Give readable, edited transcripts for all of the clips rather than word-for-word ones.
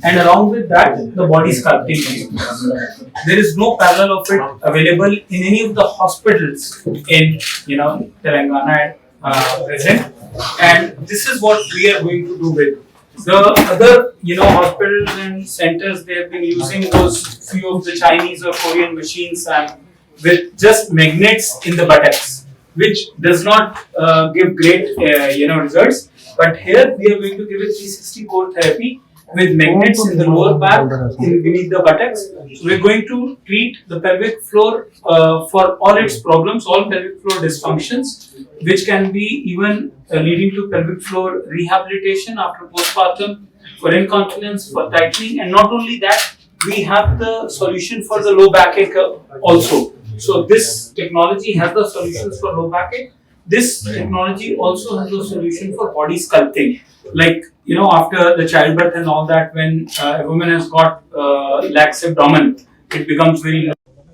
and along with that, the body sculpting treatments. There is no parallel of it available in any of the hospitals in Telangana present, and this is what we are going to do with the other hospitals and centers. They have been using those few of the Chinese or Korean machines and with just magnets in the buttocks, which does not give great results. But here we are going to give a 360 core therapy with magnets in the lower back, beneath the buttocks. So we're going to treat the pelvic floor for all its problems, all pelvic floor dysfunctions, which can be even leading to pelvic floor rehabilitation after postpartum, for incontinence, for tightening, and not only that, we have the solution for the low backache also. So this technology has the solutions for low backache. This technology also has a solution for body sculpting. Like, after the childbirth and all that, when a woman has got lax abdomen, it becomes very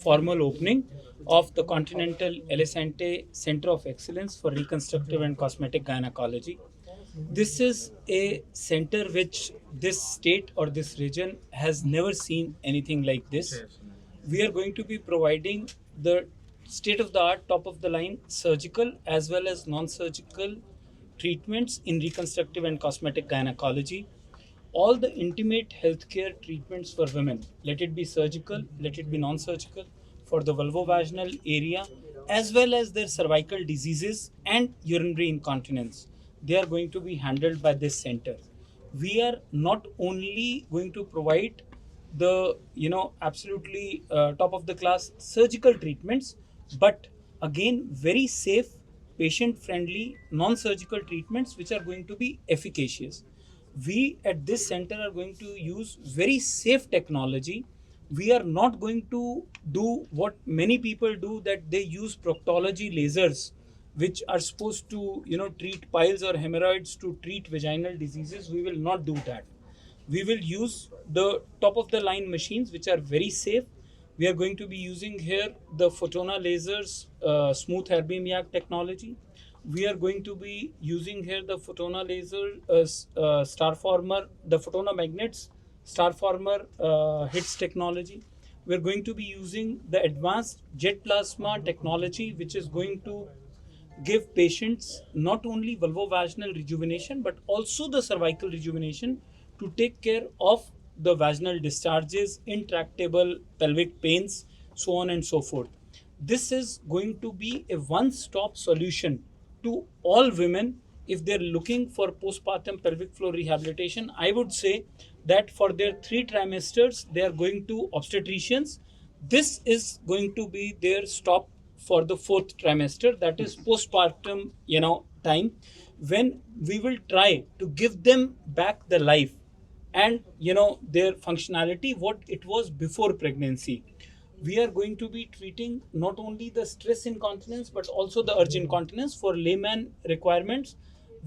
formal opening of the Continental Elisante Center of Excellence for Reconstructive and Cosmetic Gynecology. This is a center which this state or this region has never seen anything like this. We are going to be providing the state of the art, top of the line surgical as well as non surgical treatments in reconstructive and cosmetic gynecology. All the intimate healthcare treatments for women, let it be surgical, let it be non surgical, for the vulvovaginal area, as well as their cervical diseases and urinary incontinence, they are going to be handled by this center. We are not only going to provide the absolutely top of the class surgical treatments, but again very safe, patient friendly non surgical treatments which are going to be efficacious. We at this center are going to use very safe technology. We are not going to do what many people do, that they use proctology lasers which are supposed to treat piles or hemorrhoids, to treat vaginal diseases. We will not do that. We will use the top of the line machines which are very safe. We are going to be using here the Photona lasers, smooth erbium YAG technology. We are going to be using here the Photona laser Starformer, the Photona magnets, Starformer HITS technology. We are going to be using the advanced jet plasma technology, which is going to give patients not only vulvovaginal rejuvenation but also the cervical rejuvenation to take care of the vaginal discharges, intractable pelvic pains, so on and so forth. This is going to be a one-stop solution to all women if they're looking for postpartum pelvic floor rehabilitation. I would say that for their 3 trimesters, they are going to obstetricians. This is going to be their stop for the 4th trimester, that is postpartum time, when we will try to give them back the life and their functionality what it was before pregnancy. We are going to be treating not only the stress incontinence but also the urge incontinence for layman requirements.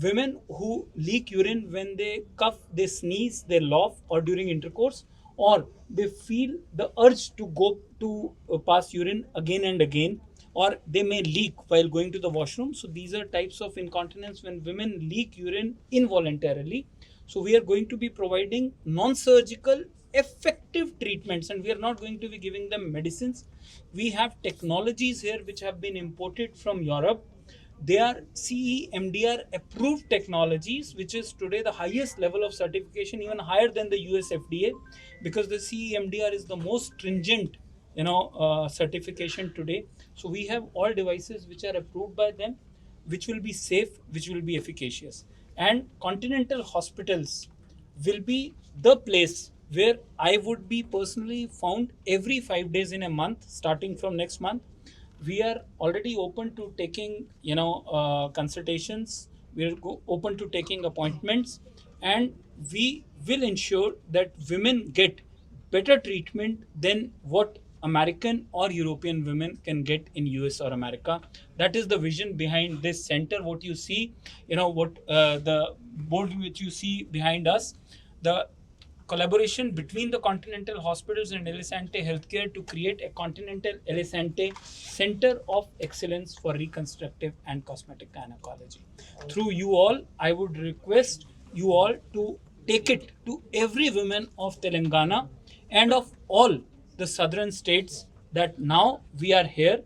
Women who leak urine when they cough, they sneeze, they laugh, or during intercourse, or they feel the urge to go to pass urine again and again, or they may leak while going to the washroom. So these are types of incontinence when women leak urine involuntarily. So we are going to be providing non-surgical effective treatments, and we are not going to be giving them medicines. We have technologies here which have been imported from Europe. They are CE MDR approved technologies, which is today the highest level of certification, even higher than the US FDA, because the CE MDR is the most stringent certification today. So we have all devices which are approved by them, which will be safe, which will be efficacious. And Continental Hospitals will be the place where I would be personally found every 5 days in a month, starting from next month. We are already open to taking consultations. We are open to taking appointments, and we will ensure that women get better treatment than what American or European women can get in US or America. That is the vision behind this center. What you see, what the board which you see behind us, the collaboration between the Continental Hospitals and Elisante Healthcare to create a Continental Elisante Center of Excellence for Reconstructive and Cosmetic Gynecology. Through you all, I would request you all to take it to every woman of Telangana and of all the southern states that now we are here.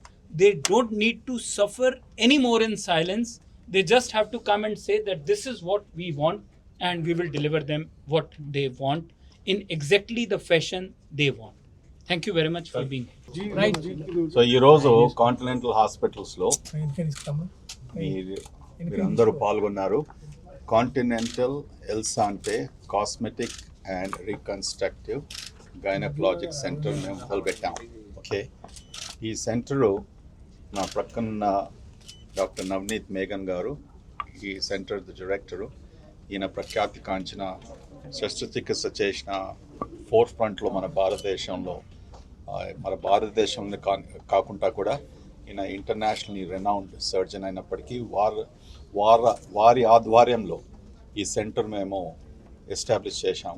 They don't need to suffer anymore in silence. They just have to come and say that this is what we want and we will deliver them what they want in exactly the fashion they want. Thank you very much for being here. Right. So ఈరోజు Continental హాస్పిటల్స్లో మీరందరూ పాల్గొన్నారు. Continental ఎల్సాంటే cosmetic and reconstructive gynaecologic centre మేము మొదలుపెట్టాం. Okay, ఈ centre నా ప్రక్కన డాక్టర్ నవనీత్ మేఘన్ గారు, ఈ సెంటర్ డైరెక్టరు. ఈయన ప్రఖ్యాతి కాంచిన శస్త్రచికిత్స చేసిన ఫోర్ ఫ్రంట్లో మన భారతదేశంలో, మన భారతదేశంలో కాకుండా కూడా ఈయన ఇంటర్నేషనల్లీ రెనౌండ్ సర్జన్ అయినప్పటికీ వారి ఆధ్వర్యంలో ఈ సెంటర్ మేము ఎస్టాబ్లిష్ చేశాం.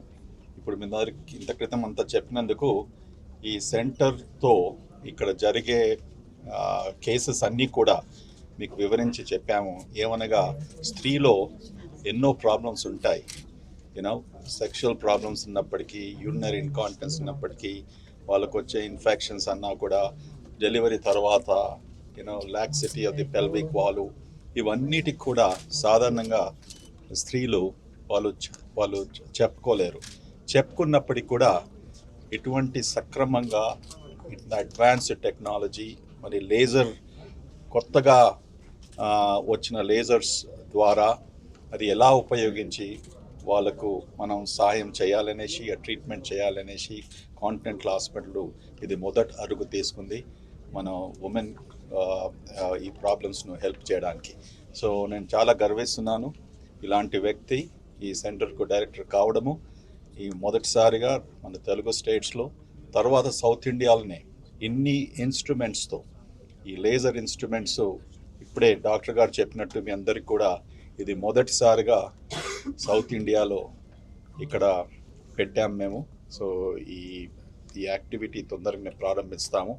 ఇప్పుడు మీ దగ్గరికి ఇంత క్రితం అంతా చెప్పినందుకు ఈ సెంటర్తో ఇక్కడ జరిగే కేసెస్ అన్నీ కూడా మీకు వివరించి చెప్పాము. ఏమనగా స్త్రీలో ఎన్నో ప్రాబ్లమ్స్ ఉంటాయి. సెక్షువల్ ప్రాబ్లమ్స్ ఉన్నప్పటికీ, యూరినరీ ఇన్కాంటినెన్స్ ఉన్నప్పటికీ, వాళ్ళకు వచ్చే ఇన్ఫెక్షన్స్ అన్నా కూడా, డెలివరీ తర్వాత laxity of the pelvic wall, ఇవన్నిటికి కూడా సాధారణంగా స్త్రీలు వాళ్ళు చెప్పుకోలేరు. చెప్పుకున్నప్పటికీ కూడా ఇటువంటి సక్రమంగా అడ్వాన్స్డ్ టెక్నాలజీ, మరి లేజర్, కొత్తగా వచ్చిన లేజర్స్ ద్వారా అది ఎలా ఉపయోగించి వాళ్ళకు మనం సహాయం చేయాలనేసి, ట్రీట్మెంట్ చేయాలనేసి కాంటినెంటల్ హాస్పిటల్ ఇది మొదటి అడుగు తీసుకుంది మన ఉమెన్ ఈ ప్రాబ్లమ్స్ను హెల్ప్ చేయడానికి. సో నేను చాలా గర్విస్తున్నాను ఇలాంటి వ్యక్తి ఈ సెంటర్కు డైరెక్టర్ కావడము. ఈ మొదటిసారిగా మన తెలుగు స్టేట్స్లో, తర్వాత సౌత్ ఇండియాలోనే ఇన్ని ఇన్స్ట్రుమెంట్స్తో, ఈ లేజర్ ఇన్స్ట్రుమెంట్స్ ఇప్పుడే డాక్టర్ గారు చెప్పినట్టు మీ అందరికి కూడా ఇది మొదటిసారిగా సౌత్ ఇండియాలో ఇక్కడ పెట్టాము మేము. సో ఈ యాక్టివిటీ తొందరగా ప్రారంభిస్తాము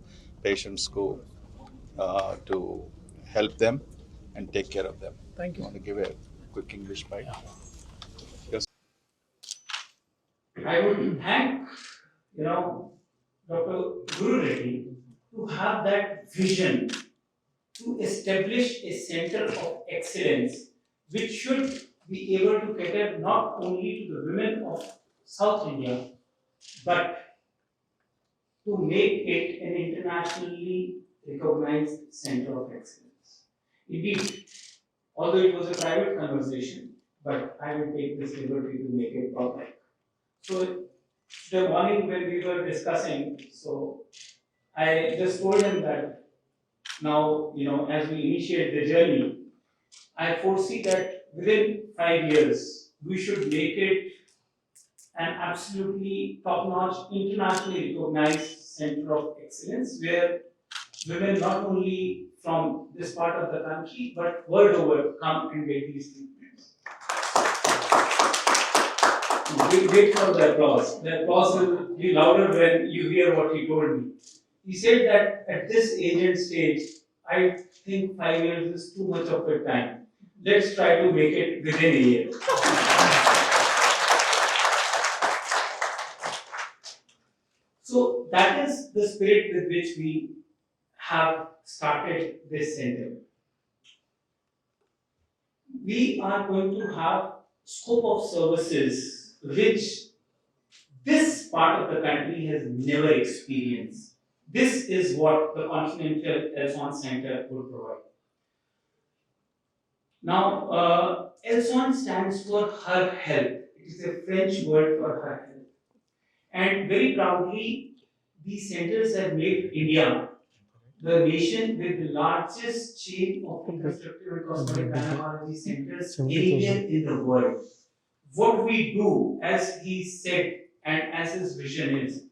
పేషెంట్స్కు to help them and take care of them. Thank you. Give a quick English bite. I would thank, Dr. Guru Reddy to have that vision to establish a center of excellence which should be able to cater not only to the women of South India but to make it an internationally recognized center of excellence. Indeed, although it was a private conversation, but I will take this liberty to make it public. So the morning when we were discussing, so I just told him that now, as we initiate the journey, I foresee that within 5 years, we should make it an absolutely top-notch, internationally recognized center of excellence where women not only from this part of the country, but world over come and get these treatments. Wait for the applause. The applause will be louder when you hear what he told me. He said that at this age and stage, I think 5 years is too much of a time. Let's try to make it within a year. So that is the spirit with which we have started this center. We are going to have scope of services which this part of the country has never experienced. This is what the Continental Elson Center would provide. Now, Elson stands for Her Health. It is a French word for Her Health. And very proudly, these centers have made India the nation with the largest chain of reconstructive and cosmetic gynecology centers anywhere in the world. What we do, as he said and as his vision is,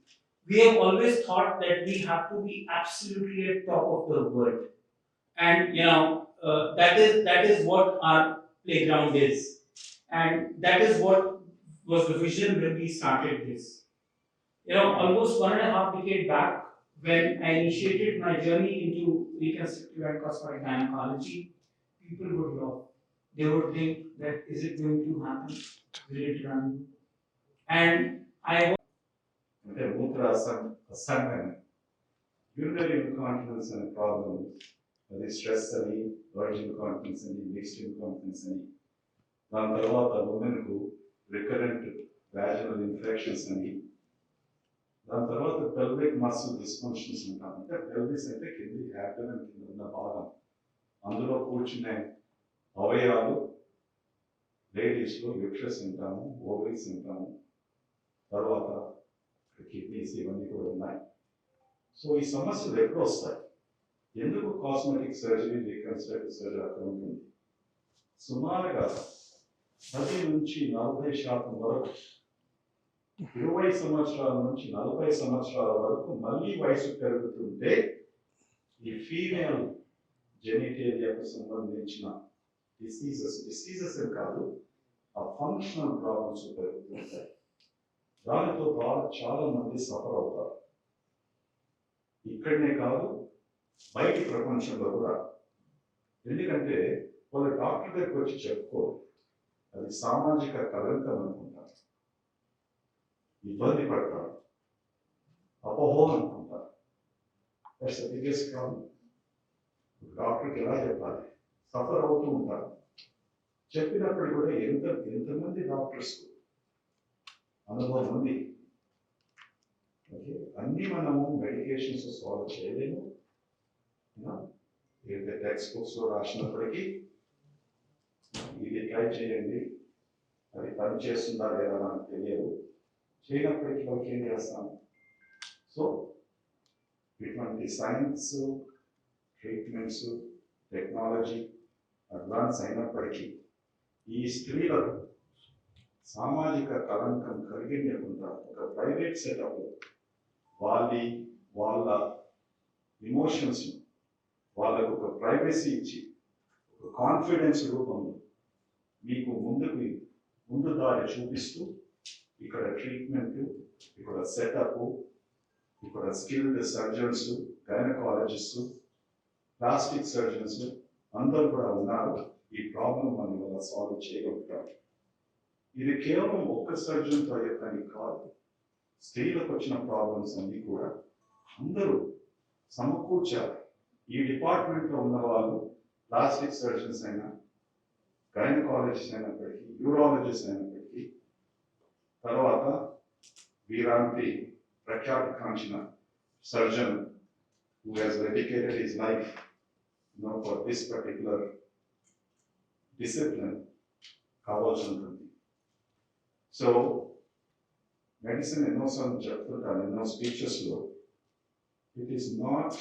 we have always thought that we have to be absolutely at top of the world. And that is what our playground is. And that is what was the vision when we started this. Almost 1.5 decades back, when I initiated my journey into reconstructive and cosmetic gynecology, people would laugh. They would think that, is it going to happen? Will it run? And I అంటే మూత్ర అసంగన urinary incontinence అనే problem, అది stress అని, verge incontinence అని, mixed incontinence అని, దాని తర్వాత ఉమెన్కు recurrent వాజినల్ infections అని, దాని తర్వాత పెల్విక్ మసిల్ డిస్ఫంక్షన్స్ అంటాం. అంటే పెల్విస్ అంటే కింది యాబ్డమెన్ కింద ఉన్న భాగం, అందులో కూర్చునే అవయవాలు లేడీస్లో యూట్రస్ అంటాము, ఓవరీస్ అంటాము, తర్వాత కిడ్నీస్ ఇవన్నీ కూడా ఉన్నాయి. సో ఈ సమస్యలు ఎప్పుడు వస్తాయి? ఎందుకు కాస్మెటిక్ సర్జరీ, రీకన్స్ట్రక్టివ్ సర్జరీ అక్కడ ఉంటుంది? సుమారుగా 10 నుంచి 40% వరకు, 20 సంవత్సరాల నుంచి 40 సంవత్సరాల వరకు మళ్ళీ వయసు పెరుగుతుంటే ఈ ఫీమేల్ జెనిటేరియాకు సంబంధించిన డిసీజెస్ కాదు, ఆ ఫంక్షనల్ ప్రాబ్లమ్స్ పెరుగుతుంటాయి. దానితో చాలా మంది సఫర్ అవుతారు. ఇక్కడనే కాదు, బయటి ప్రపంచంలో కూడా. ఎందుకంటే వాళ్ళు డాక్టర్ దగ్గరికి వచ్చి చెప్పుకోరు, అది సామాజిక కలంకం అనుకుంటారు, ఇబ్బంది పడతారు, అపోహ అనుకుంటారు. That's the biggest problem. డాక్టర్కి ఎలా చెప్పాలి? సఫర్ అవుతూ ఉంటారు. చెప్పినప్పుడు కూడా ఎంతమంది డాక్టర్స్ అనుభవం ఉంది. ఓకే, అన్నీ మనము మెడికేషన్స్ సాల్వ్ చేయలేము. టెక్స్ట్ బుక్స్లో రాసినప్పటికీ ఇది ట్రై చేయండి, అది పని చేస్తుందా లేదా మనకు తెలియదు. చేయనప్పటికీ వాళ్ళకి ఏం చేస్తాము? సో ఇటువంటి సైన్స్, ట్రీట్మెంట్స్, టెక్నాలజీ అడ్వాన్స్ అయినప్పటికీ ఈ స్త్రీలకు సామాజిక కలంకం కలిగించకుండా ఒక ప్రైవేట్ సెటప్ వాళ్ళ ఇమోషన్స్ వాళ్ళకు ఒక ప్రైవసీ ఇచ్చి ఒక కాన్ఫిడెన్స్ రూపంలో మీకు ముందు దారి చూపిస్తూ ఇక్కడ ట్రీట్మెంట్, ఇక్కడ సెటప్, ఇక్కడ skilled surgeons, gynaecologist, plastic surgeons అందరూ కూడా ఉన్నారు. ఈ ప్రాబ్లం మనం వల్ల సాల్వ్ చేయగలుగుతారు. ఇది కేవలం ఒక్క సర్జన్తో అయ్యే పని కాదు. స్త్రీలకు వచ్చిన ప్రాబ్లమ్స్ అన్నీ కూడా అందరూ సమకూర్చాలి. ఈ డిపార్ట్మెంట్లో ఉన్న వాళ్ళు ప్లాస్టిక్ సర్జన్స్ అయినా, గైనకాలజిస్ట్ అయినప్పటికీ, యూరాలజిస్ట్ అయినప్పటికీ, తర్వాత వీరాంతి ప్రఖ్యాతికాంక్షణ surgeon who has dedicated his life for this particular discipline కావాల్సి ఉంటుంది. సో మెడిసిన్ ఎన్నోసార్లు చెప్తుంటాను, ఎన్నో స్పీచెస్లో, it is not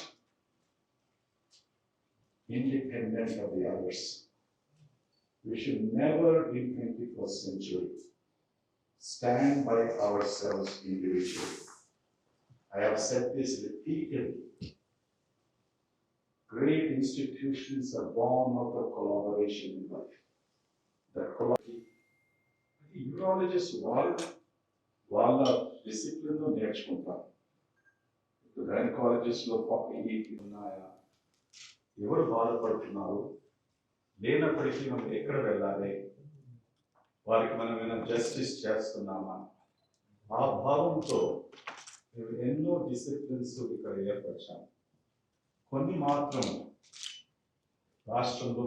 independent of the others. We should never in 21st century stand by ourselves individually. I have said this repeatedly. Great institutions are born out of collaboration in life. That collaboration, urologist వాళ్ళ డిసిప్లిన్లో నేర్చుకుంటారు. గైనకాలజిస్ట్లో ఉన్నాయా, ఎవరు బాధపడుతున్నారు, లేనప్పటికీ మనం ఎక్కడ వెళ్ళాలి, వారికి మనం ఏమైనా జస్టిస్ చేస్తున్నామా, ఆ భావంతో ఎన్నో డిసిప్లిన్స్ ఇక్కడ ఏర్పరిచాము. కొన్ని మాత్రం రాష్ట్రంలో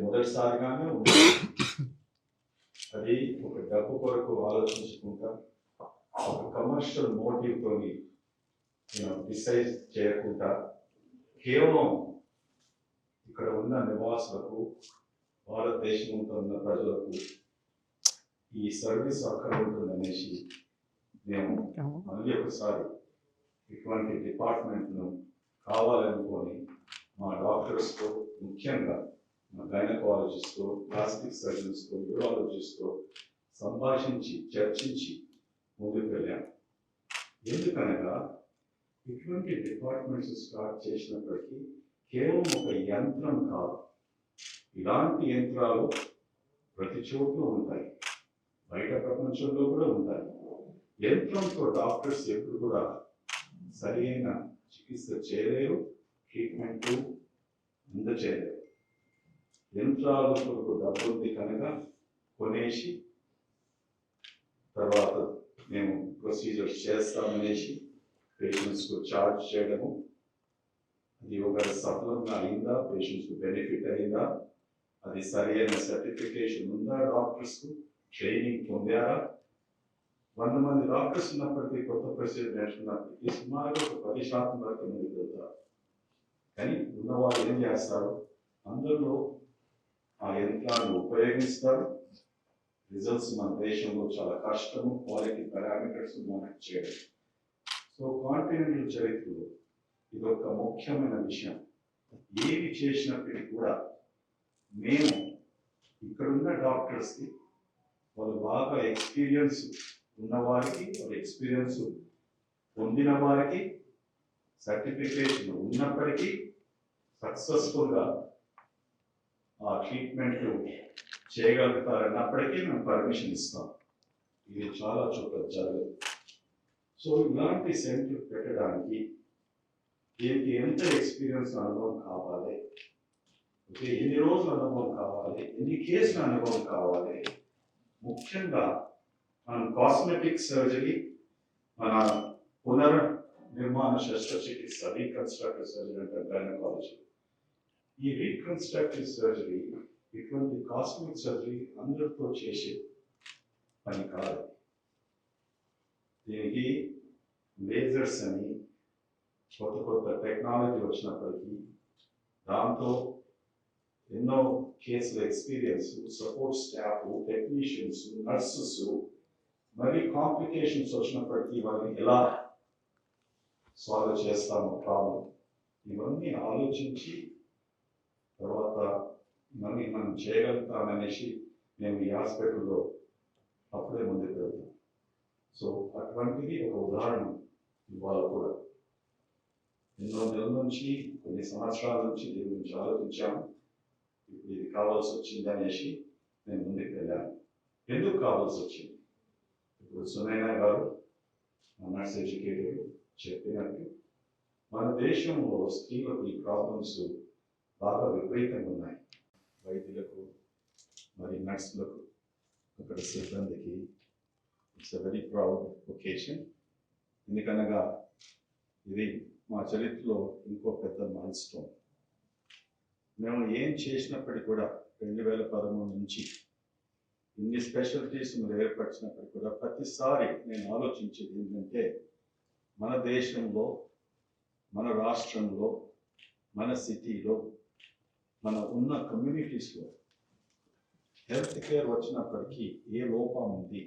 మొదటిసారిగానే ఉంది. అది ఒక డబ్బు కొరకు ఆలోచించుకుంటా, ఒక కమర్షియల్ మోటివ్తో డిసైడ్ చేయకుండా కేవలం ఇక్కడ ఉన్న నివాసులకు, భారతదేశంలో ఉన్న ప్రజలకు ఈ సర్వీస్ అక్కడ ఉంటుందనేసి మేము మళ్ళీ ఒకసారి ఇటువంటి డిపార్ట్మెంట్ను కావాలనుకొని మా డాక్టర్స్తో, ముఖ్యంగా మా గైనకాలజిస్ట్తో, ప్లాస్టిక్ సర్జన్స్తో, యూరాలజిస్ట్తో సంభాషించి చర్చించి ముందుకు వెళ్ళాము. ఎందుకనగా ఇటువంటి డిపార్ట్మెంట్స్ స్టార్ట్ చేసినప్పటికీ కేవలం ఒక యంత్రం కాదు, ఇలాంటి యంత్రాలు ప్రతి చోట్ల ఉంటాయి, బయట ప్రపంచంలో కూడా ఉంటాయి. యంత్రంతో డాక్టర్స్ ఎప్పుడు కూడా సరైన చికిత్స చేయలేరు, ట్రీట్మెంట్ అందచేయలేరు. యంత్రాల కొరకు డబ్బు ఉంది కనుక కొనేసి తర్వాత మేము ప్రొసీజర్స్ చేస్తామనేసి పేషెంట్స్కు చార్జ్ చేయడము, అది ఒక సఫలంగా అయిందా, పేషెంట్స్కు బెనిఫిట్ అయిందా, అది సరైన సర్టిఫికేషన్ ఉందా, డాక్టర్స్కు ట్రైనింగ్ పొందారా. 100 మంది డాక్టర్స్ ఉన్నప్పటికీ కొత్త ప్రొసీజర్ నేర్చుకున్నప్పటికీ సుమారుగా ఒక 10% వరకు ముందుకు వెళ్తారు. కానీ ఉన్నవాళ్ళు ఏం చేస్తారు, అందరిలో ఆ యంత్రాన్ని ఉపయోగిస్తారు. రిజల్ట్స్ మన దేశంలో చాలా కష్టము, క్వాలిటీ పారామీటర్స్ మనకు చేయడం. సో కాంటినెంటల్ చరిత్రలో ఇదొక ముఖ్యమైన విషయం. ఏమి చేసినప్పటికీ కూడా మేము ఇక్కడున్న డాక్టర్స్కి వాళ్ళు బాగా ఎక్స్పీరియన్స్ ఉన్నవారికి, వాళ్ళు ఎక్స్పీరియన్స్ పొందిన వారికి, సర్టిఫికేషన్ ఉన్నప్పటికీ సక్సెస్ఫుల్గా ఆ ట్రీట్మెంట్ చేయగలుగుతారన్నప్పటికీ మేము పర్మిషన్ ఇస్తాం. ఇది చాలా చోట్ల జరగదు. సో ఇలాంటి సెంటర్ పెట్టడానికి దీనికి ఎంత ఎక్స్పీరియన్స్ అనుభవం కావాలి, ఓకే, ఎన్ని రోజుల అనుభవం కావాలి, ఎన్ని కేసుల అనుభవం కావాలి. ముఖ్యంగా మనం కాస్మెటిక్ సర్జరీ, మన పునర్నిర్మాణ శస్త్రచికిత్స, రీకన్స్ట్రక్టివ్ సర్జరీ అంటే గైనకాలజీ. ఈ రీకన్స్ట్రక్టివ్ సర్జరీ, ఇటువంటి కాస్మెటిక్ సర్జరీ అందరితో చేసే పని కాదు. దీనికి లేజర్స్ అని కొత్త కొత్త టెక్నాలజీ వచ్చినప్పటికీ దాంతో ఎన్నో కేసుల experience, support staff, technicians, nurses, మరి కాంప్లికేషన్స్ వచ్చినప్పటికీ వాళ్ళని ఎలా సాల్వ్ చేస్తామో ప్రాబ్లం, ఇవన్నీ ఆలోచించి తర్వాత మనం చేయగలుగుతామనేసి మేము ఈ హాస్పిటల్లో అప్పుడే ముందుకు వెళ్తాం. సో అటువంటిది ఒక ఉదాహరణ ఇవాళ కూడా. ఎన్నో నెలల నుంచి, కొన్ని సంవత్సరాల నుంచి దీని గురించి ఆలోచించాము. ఇప్పుడు ఇది కావాల్సి వచ్చింది అనేసి నేను ముందుకు వెళ్ళాను. ఎందుకు కావాల్సి వచ్చింది? ఇప్పుడు సునైనా గారు, నర్స్ ఎడ్యుకేటెడ్, చెప్పినట్టు మన దేశంలో స్త్రీలకు ఈ ప్రాబ్లమ్స్ బాగా విపరీతంగా ఉన్నాయి. వైద్యులకు, మరి నర్సులకు, అక్కడ సిబ్బందికి it's a very proud occasion. ఎందుకనగా ఇది మా చరిత్రలో ఇంకో పెద్ద మైల్ స్టోన్. మేము ఏం చేసినప్పటికీ కూడా 2013 నుంచి ఇన్ని స్పెషాలిటీస్ మీరు ఏర్పరిచినప్పటికీ కూడా ప్రతిసారి నేను ఆలోచించేది ఏంటంటే, మన దేశంలో, మన రాష్ట్రంలో, మన సిటీలో, మన ఉన్న కమ్యూనిటీస్లో హెల్త్ కేర్ వచ్చినప్పటికీ ఏ లోపం ఉంది